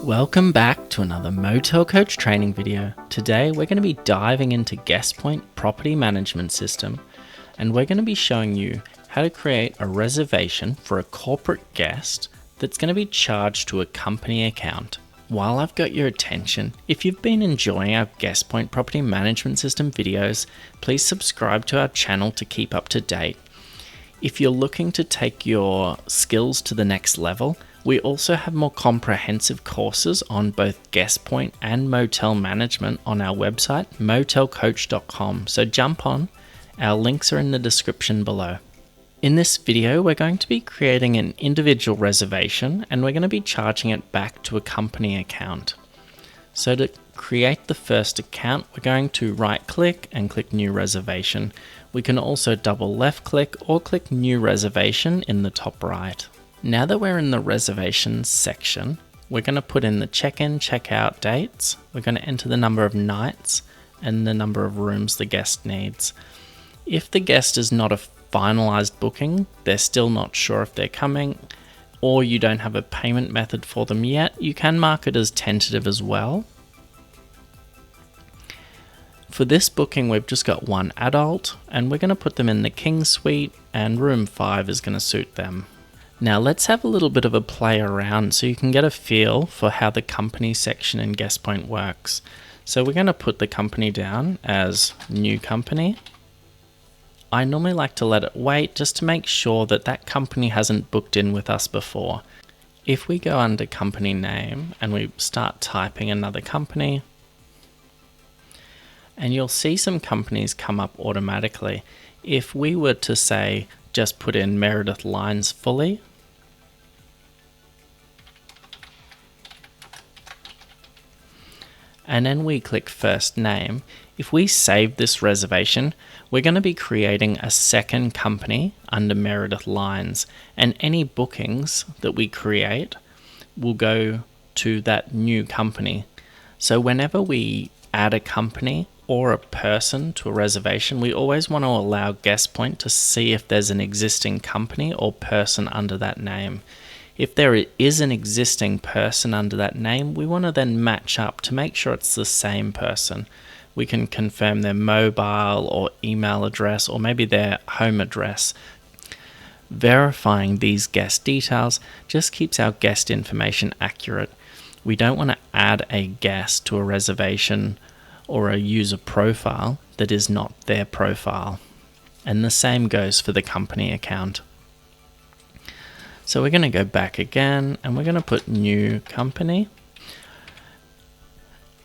Welcome back to another Motel Coach training video. Today we're going to be diving into GuestPoint Property Management System, and we're going to be showing you how to create a reservation for a corporate guest that's going to be charged to a company account. While I've got your attention, if you've been enjoying our GuestPoint Property Management System videos, please subscribe to our channel to keep up to date. If you're looking to take your skills to the next level, we also have more comprehensive courses on both GuestPoint and motel management on our website, motelcoach.com. So jump on, our links are in the description below. In this video, we're going to be creating an individual reservation and we're going to be charging it back to a company account. So to create the first account, we're going to right click and click New Reservation. We can also double left click or click New Reservation in the top right. Now that we're in the reservations section, we're going to put in the check-in, check-out dates. We're going to enter the number of nights and the number of rooms the guest needs. If the guest is not a finalized booking, they're still not sure if they're coming, or you don't have a payment method for them yet, you can mark it as tentative as well. For this booking, we've just got one adult, and we're going to put them in the King Suite, and room 5 is going to suit them. Now let's have a little bit of a play around so you can get a feel for how the company section in GuestPoint works. So we're going to put the company down as new company. I normally like to let it wait just to make sure that that company hasn't booked in with us before. If we go under company name and we start typing another company, and you'll see some companies come up automatically. If we were to say just put in Meredith Lines fully, and then we click first name, if we save this reservation, we're going to be creating a second company under Meredith Lines, and any bookings that we create will go to that new company. So whenever we add a company or a person to a reservation, we always want to allow GuestPoint to see if there's an existing company or person under that name. If there is an existing person under that name, we want to then match up to make sure it's the same person. We can confirm their mobile or email address or maybe their home address. Verifying these guest details just keeps our guest information accurate. We don't want to add a guest to a reservation or a user profile that is not their profile. And the same goes for the company account. So we're going to go back again and we're going to put new company.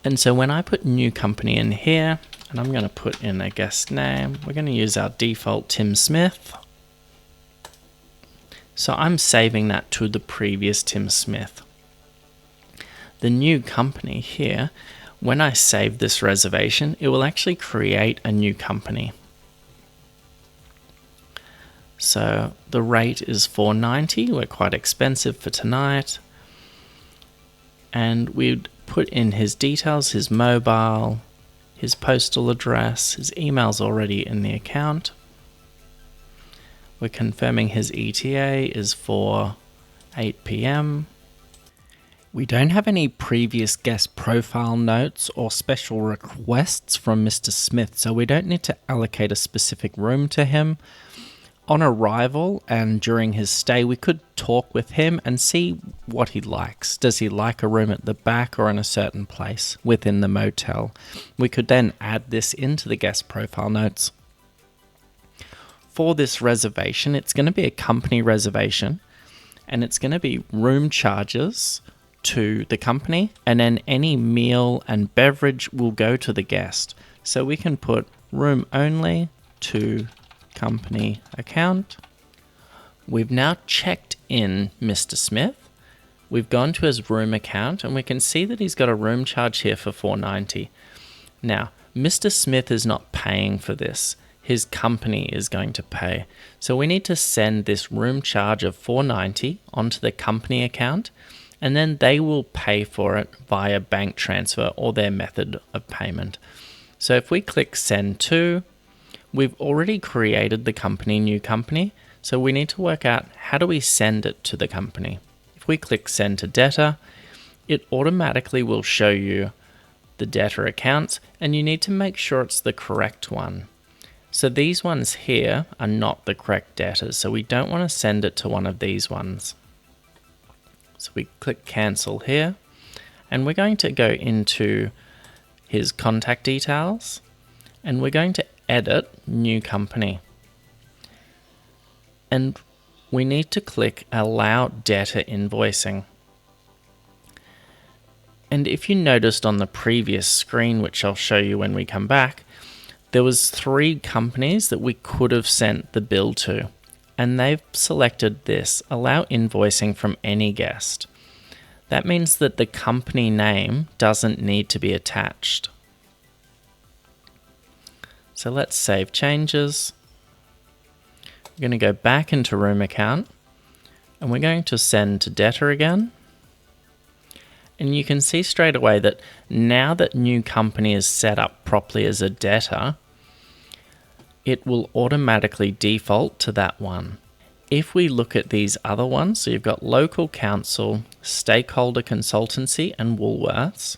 And so when I put new company in here, and I'm going to put in a guest name, we're going to use our default Tim Smith. So I'm saving that to the previous Tim Smith. The new company here, when I save this reservation, it will actually create a new company. So the rate is $4.90. We're quite expensive for tonight. And we'd put in his details, his mobile, his postal address, his email's already in the account. We're confirming his ETA is for 8 p.m. We don't have any previous guest profile notes or special requests from Mr. Smith, so we don't need to allocate a specific room to him. On arrival and during his stay, we could talk with him and see what he likes. Does he like a room at the back or in a certain place within the motel? We could then add this into the guest profile notes. For this reservation, it's going to be a company reservation, and it's going to be room charges to the company, and then any meal and beverage will go to the guest. So we can put room only to company account. We've now checked in Mr. Smith. We've gone to his room account and we can see that he's got a room charge here for $4.90. Now, Mr. Smith is not paying for this. His company is going to pay. So we need to send this room charge of $4.90 onto the company account, and then they will pay for it via bank transfer or their method of payment. So if we click send to, we've already created the company, new company, so we need to work out how do we send it to the company. If we click send to Debtor, it automatically will show you the debtor accounts, and you need to make sure it's the correct one. So these ones here are not the correct debtors, so we don't want to send it to one of these ones. So we click cancel here, and we're going to go into his contact details, and we're going to edit new company. And we need to click allow debtor invoicing. And if you noticed on the previous screen, which I'll show you when we come back, there was 3 companies that we could have sent the bill to, and they've selected this, allow invoicing from any guest. That means that the company name doesn't need to be attached. So let's save changes. We're going to go back into room account, and we're going to send to debtor again. And you can see straight away that now that new company is set up properly as a debtor, it will automatically default to that one. If we look at these other ones, so you've got local council, stakeholder consultancy, and Woolworths.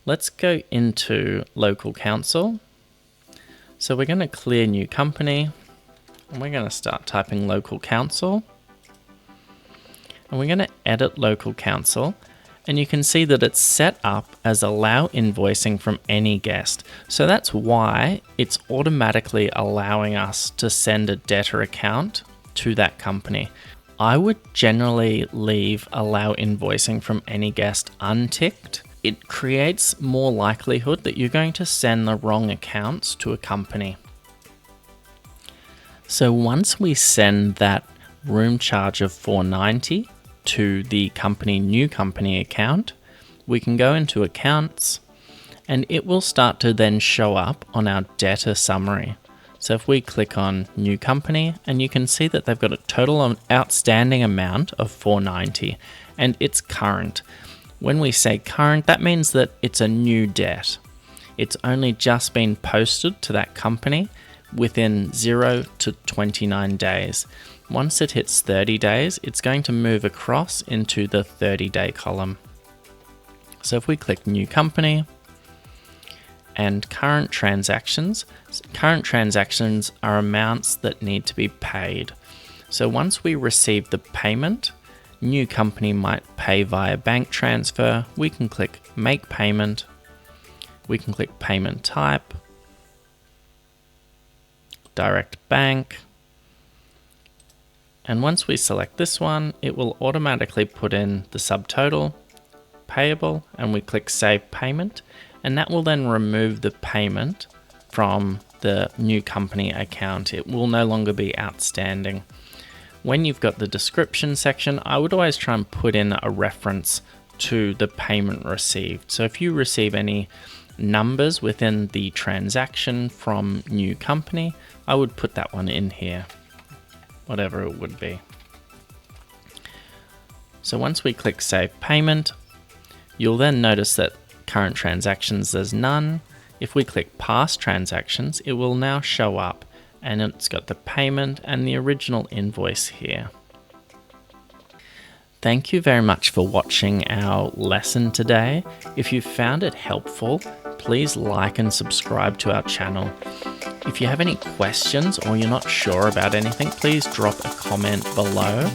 Let's go into local council. So we're going to clear new company, and we're going to start typing local council. And we're going to edit local council. And you can see that it's set up as allow invoicing from any guest. So that's why it's automatically allowing us to send a debtor account to that company. I would generally leave allow invoicing from any guest unticked. It creates more likelihood that you're going to send the wrong accounts to a company. So once we send that room charge of $490 to the new company account, we can go into accounts, and it will start to then show up on our debtor summary. So if we click on new company, and you can see that they've got a total outstanding amount of $490, and it's current. When we say current, that means that it's a new debt. It's only just been posted to that company within 0 to 29 days. Once it hits 30 days, it's going to move across into the 30-day column. So if we click new company and current transactions are amounts that need to be paid. So once we receive the payment, new company might pay via bank transfer. We can click make payment. We can click payment type, direct bank. And once we select this one, it will automatically put in the subtotal, payable, and we click save payment, and that will then remove the payment from the new company account. It will no longer be outstanding. When you've got the description section, I would always try and put in a reference to the payment received. So if you receive any numbers within the transaction from new company, I would put that one in here, whatever it would be. So once we click save payment, you'll then notice that current transactions, there's none. If we click past transactions, it will now show up, and it's got the payment and the original invoice here. Thank you very much for watching our lesson today. If you found it helpful, please like and subscribe to our channel. If you have any questions or you're not sure about anything, please drop a comment below.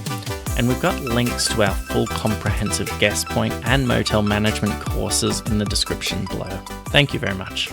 And we've got links to our full comprehensive GuestPoint and motel management courses in the description below. Thank you very much.